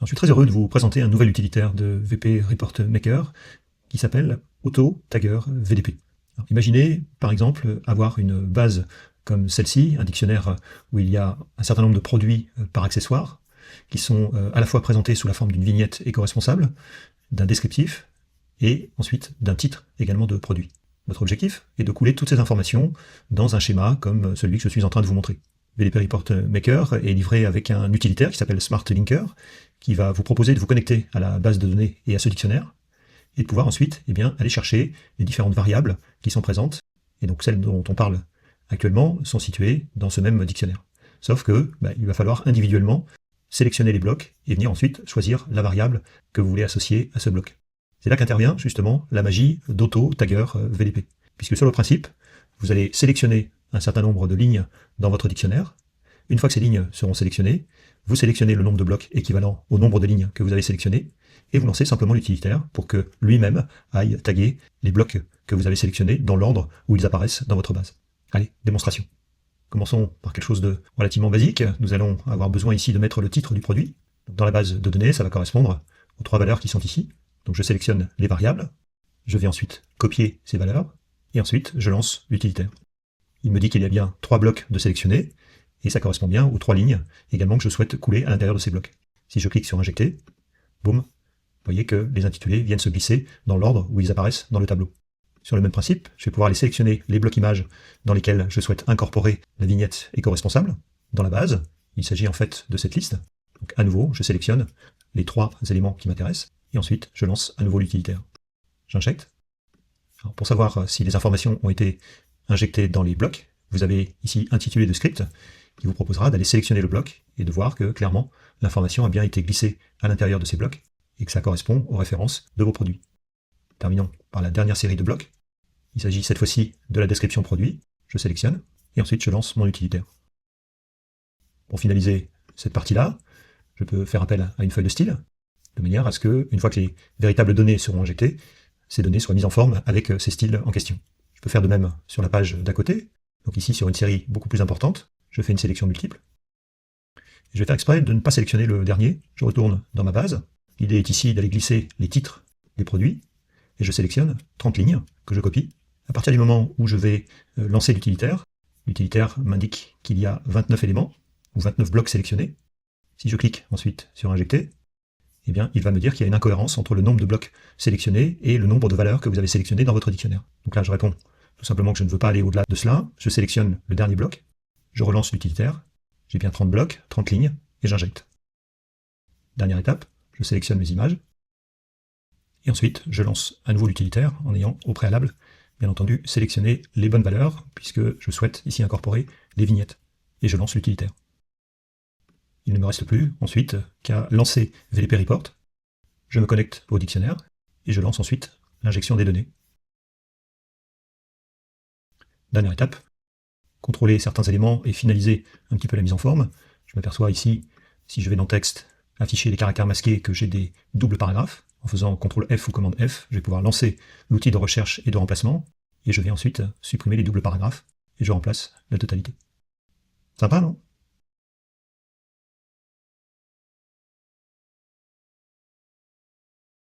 Alors, je suis très heureux de vous présenter un nouvel utilitaire de VP Report Maker qui s'appelle Auto-Tagger VDP. Alors, imaginez par exemple avoir une base comme celle-ci, un dictionnaire où il y a un certain nombre de produits par accessoire qui sont à la fois présentés sous la forme d'une vignette éco-responsable, d'un descriptif et ensuite d'un titre également de produit. Votre objectif est de couler toutes ces informations dans un schéma comme celui que je suis en train de vous montrer. VDP Report Maker est livré avec un utilitaire qui s'appelle Smart Linker, qui va vous proposer de vous connecter à la base de données et à ce dictionnaire, et de pouvoir ensuite aller chercher les différentes variables qui sont présentes, et donc celles dont on parle actuellement sont situées dans ce même dictionnaire. Sauf que il va falloir individuellement sélectionner les blocs et venir ensuite choisir la variable que vous voulez associer à ce bloc. C'est là qu'intervient justement la magie d'Auto-Tagger VDP, puisque sur le principe, vous allez sélectionner un certain nombre de lignes dans votre dictionnaire. Une fois que ces lignes seront sélectionnées, vous sélectionnez le nombre de blocs équivalent au nombre de lignes que vous avez sélectionnées, et vous lancez simplement l'utilitaire pour que lui-même aille taguer les blocs que vous avez sélectionnés dans l'ordre où ils apparaissent dans votre base. Allez, démonstration. Commençons par quelque chose de relativement basique. Nous allons avoir besoin ici de mettre le titre du produit. Dans la base de données, ça va correspondre aux 3 valeurs qui sont ici. Donc je sélectionne les variables, je vais ensuite copier ces valeurs, et ensuite je lance l'utilitaire. Il me dit qu'il y a bien 3 blocs de sélectionnés, et ça correspond bien aux 3 lignes également que je souhaite couler à l'intérieur de ces blocs. Si je clique sur Injecter, boum, vous voyez que les intitulés viennent se glisser dans l'ordre où ils apparaissent dans le tableau. Sur le même principe, je vais pouvoir aller sélectionner les blocs images dans lesquels je souhaite incorporer la vignette éco-responsable dans la base. Il s'agit en fait de cette liste. Donc à nouveau, je sélectionne les 3 éléments qui m'intéressent, et ensuite je lance à nouveau l'utilitaire. J'injecte. Pour savoir si les informations ont été injectées dans les blocs, vous avez ici intitulé de script qui vous proposera d'aller sélectionner le bloc et de voir que clairement l'information a bien été glissée à l'intérieur de ces blocs et que ça correspond aux références de vos produits. Terminons par la dernière série de blocs. Il s'agit cette fois-ci de la description produit. Je sélectionne et ensuite je lance mon utilitaire. Pour finaliser cette partie-là, je peux faire appel à une feuille de style de manière à ce que, une fois que les véritables données seront injectées, ces données soient mises en forme avec ces styles en question. Je peux faire de même sur la page d'à côté. Donc ici, sur une série beaucoup plus importante, je fais une sélection multiple. Et je vais faire exprès de ne pas sélectionner le dernier. Je retourne dans ma base. L'idée est ici d'aller glisser les titres des produits. Et je sélectionne 30 lignes que je copie. À partir du moment où je vais lancer l'utilitaire m'indique qu'il y a 29 éléments, ou 29 blocs sélectionnés. Si je clique ensuite sur Injecter, eh bien, il va me dire qu'il y a une incohérence entre le nombre de blocs sélectionnés et le nombre de valeurs que vous avez sélectionnées dans votre dictionnaire. Donc là, je réponds tout simplement que je ne veux pas aller au-delà de cela. Je sélectionne le dernier bloc, je relance l'utilitaire, j'ai bien 30 blocs, 30 lignes, et j'injecte. Dernière étape, je sélectionne mes images, et ensuite je lance à nouveau l'utilitaire en ayant au préalable, bien entendu, sélectionné les bonnes valeurs, puisque je souhaite ici incorporer les vignettes, et je lance l'utilitaire. Il ne me reste plus ensuite qu'à lancer VDP Report, je me connecte au dictionnaire, et je lance ensuite l'injection des données. Dernière étape, contrôler certains éléments et finaliser un petit peu la mise en forme. Je m'aperçois ici, si je vais dans texte, afficher les caractères masqués, que j'ai des doubles paragraphes. En faisant CTRL F ou commande F, je vais pouvoir lancer l'outil de recherche et de remplacement, et je vais ensuite supprimer les doubles paragraphes, et je remplace la totalité. Sympa, non ?